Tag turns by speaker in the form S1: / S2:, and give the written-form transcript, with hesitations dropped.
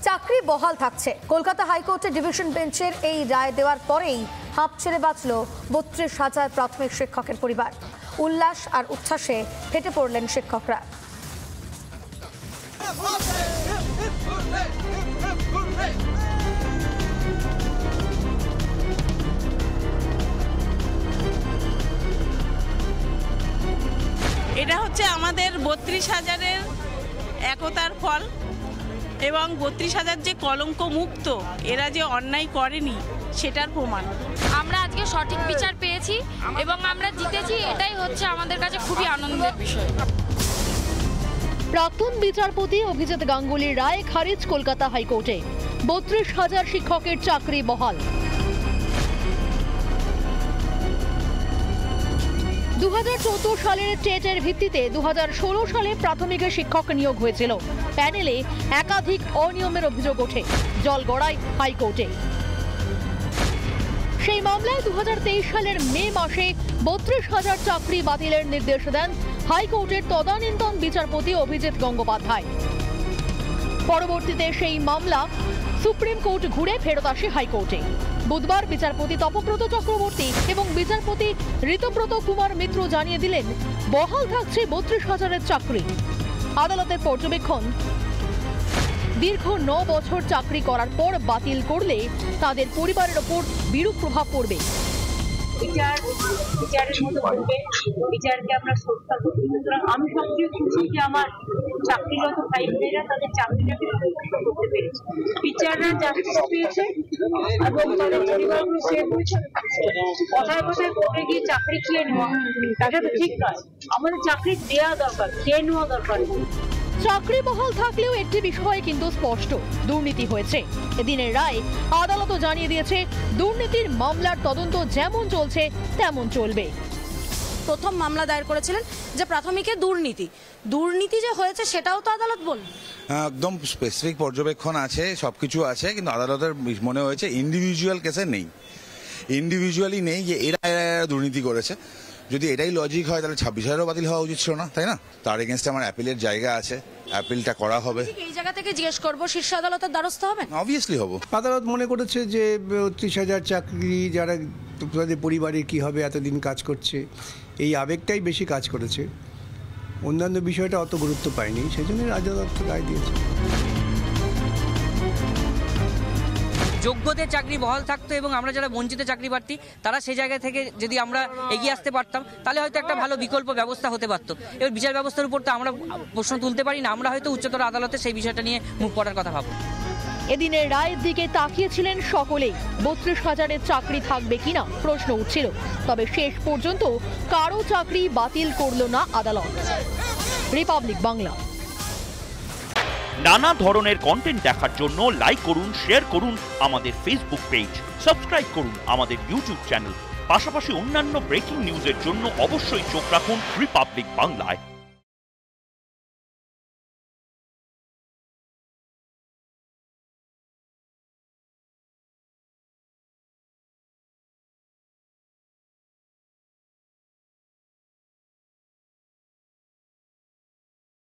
S1: চাকরি বহাল থাকছে। কলকাতা হাইকোর্টের ডিভিশন বেঞ্চের এই রায় দেওয়ার পরেই হাঁপ ছেড়ে বাঁচল ৩২,০০০ প্রাথমিক শিক্ষকের পরিবার। উল্লাস আর উচ্ছ্বাসে ফেটে পড়লেন শিক্ষকরা।
S2: এটা হচ্ছে আমাদের ৩২,০০০-এর একতার ফল এবং ৩২,০০০ যে কলঙ্ক মুক্ত, এরা যে অন্যায় করেনি সেটার প্রমাণ।
S3: আমরা আজকে সঠিক বিচার পেয়েছি এবং আমরা জিতেছি, এটাই হচ্ছে আমাদের কাছে খুবই আনন্দের বিষয়।
S4: প্রাক্তন বিচারপতি অভিজিৎ গাঙ্গুলির রায় খারিজ কলকাতা হাইকোর্টে। ৩২,০০০ শিক্ষকের চাকরি বহাল। 2014 সালের টেটের ভিত্তিতে 2016 সালে প্রাথমিক শিক্ষক নিয়োগ হয়েছিল। প্যানেলে একাধিক অনিয়মের অভিযোগ ওঠে, জল গড়ায় হাইকোর্টে। সেই মামলায় 2023 সালের মে মাসে 32,000 চাকরি বাতিলের নির্দেশ দেন হাইকোর্টের তদানীন্তন বিচারপতি অভিজিৎ গঙ্গোপাধ্যায়। পরবর্তীতে সেই মামলা সুপ্রিম কোর্ট ঘুরে ফেরত আসে হাইকোর্টে। বুধবার বিচারপতি তপব্রত চক্রবর্তী এবং বিচারপতি ঋতব্রত কুমার মিত্র জানিয়ে দিলেন, বহাল থাকছে 32,000-এর চাকরি। আদালতের পর্যবেক্ষণ, দীর্ঘ 9 বছর চাকরি করার পর বাতিল করলে তাদের পরিবারের ওপর বিরূপ প্রভাব পড়বে।
S5: বিচারের মতো করবে, বিচারকে আমরা শ্রদ্ধা করি। সুতরাং আমি সবচেয়ে খুশি যে আমার চাকরিরত ভাই বোনেরা তাদের চাকরিটাকে সুরক্ষিত করতে পেরেছে, বিচাররা জাস্টিস পেয়েছে এবং তাদের পরিবারগুলো সেভ হয়েছে। কথায় কথায় কোর্টে গিয়ে চাকরি খেয়ে নেওয়া, এটা তো ঠিক নয়। আমাদের চাকরি দেওয়া দরকার, খেয়ে নেওয়া দরকার।
S4: চাকরি বহাল থাকলেও একটি বিষয় কিন্তু স্পষ্ট, দুর্নীতি হয়েছে। এদিনের রায় আদালতও জানিয়ে দিয়েছে, দুর্নীতির মামলার তদন্ত যেমন চলছে তেমন চলবে।
S1: প্রথম মামলা দায়ের করেছিলেন যে প্রাথমিকে দুর্নীতি যে হয়েছে সেটাও তো আদালত বলল।
S6: একদম স্পেসিফিক পর্যবেক্ষণ আছে, সবকিছু আছে, কিন্তু আদালতের মনে হয়েছে ইন্ডিভিজুয়াল কেসে নেই, ইন্ডিভিজুয়ালি নেই যে এরা দুর্নীতি করেছে। যদি এটাই লজিক হয় তাহলে 26,000-ও বাতিল হওয়া উচিত ছিল না, তাই না? তার এগেনস্টে আমার অ্যাপিলের জায়গা আছে, অ্যাপিলটা করা হবে।
S1: এই জায়গা থেকে জিজ্ঞেস করবো, শীর্ষ আদালতের দ্বারস্থ হবে?
S6: অবভিয়াসলি হবো।
S7: আদালত মনে করেছে যে ৩০,000 চাকরি যারা তাদের পরিবারে কি হবে, এতদিন কাজ করছে, এই আবেগটাই বেশি কাজ করেছে, অন্যান্য বিষয়টা অত গুরুত্ব পায়নি, সেই জন্য আদালত রায় দিয়েছে।
S8: যোগ্যদের চাকরি বহাল থাকতো এবং আমরা যারা বঞ্চিত চাকরি প্রার্থী তারা সেই জায়গা থেকে যদি আমরা এগিয়ে আসতে পারতাম তাহলে হয়তো একটা ভালো বিকল্প ব্যবস্থা হতে পারতো। এবার বিচার ব্যবস্থার উপর তো আমরা প্রশ্ন তুলতে পারি না, আমরা হয়তো উচ্চতর আদালতে সেই বিষয়টা নিয়ে মুখ পড়ার কথা ভাববো।
S4: এদিনের রায়ের দিকে তাকিয়েছিলেন সকলেই। 32,000-এর চাকরি থাকবে কিনা প্রশ্ন উঠছিল, তবে শেষ পর্যন্ত কারো চাকরি বাতিল করল না আদালত। রিপাবলিক বাংলা।
S9: নানা ধরনের কন্টেন্ট দেখার জন্য লাইক করুন, শেয়ার করুন আমাদের ফেসবুক পেজ, সাবস্ক্রাইব করুন আমাদের ইউটিউব চ্যানেল। পাশাপাশি অন্যান্য ব্রেকিং নিউজের জন্য অবশ্যই চোখ রাখুন রিপাবলিক বাংলায়।